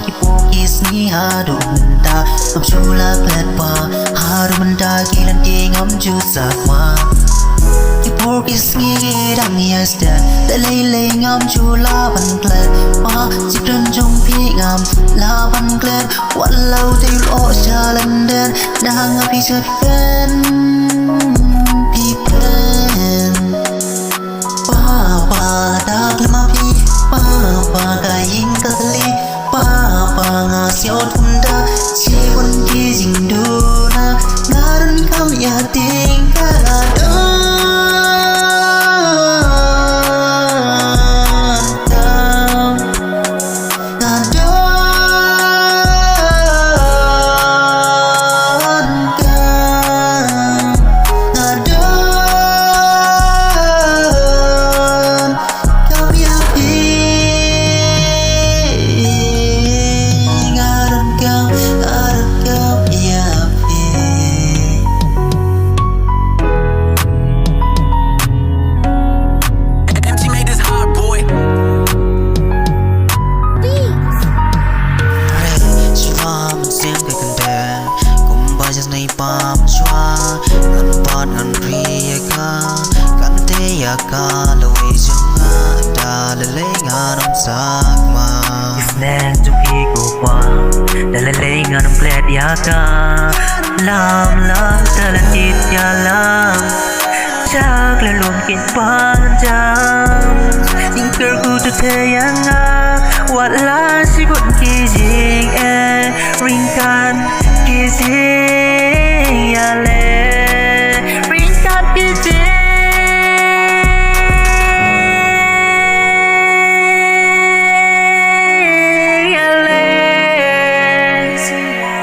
ki po kis ni ha do menta ngam chula plet pa ha do menta ki lan ti ngam chu sak ma ki po kis ni dang yes da le le ngam chula ban plet pa si tren jong pi ngam la ban plet wat lau te lo cha lan den dang a pi se pen pi pen pa pa da ma pi pa pa ga yin ka li pa pa nga sio thum da chi bon ki jing do na ngaran kam ya ting ka do pam chua ngan pat ngan rieh ka kan te ya ka loi junga da le ngan om sak ma Isnen chung pi ko kwa da le ngan om glad ya ka lam lam ta la kit ya lam chak le lom kin pan jam ning ker ku tu te yang a wat la si bot ki jing e ring kan ki jing ya le ring kan ki jing ya le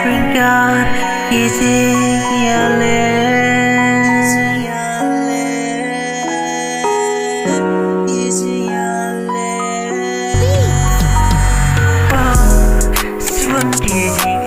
ring kan ki jing ya le Hãy subscribe cho kênh Ghiền Mì Gõ để không bỏ lỡ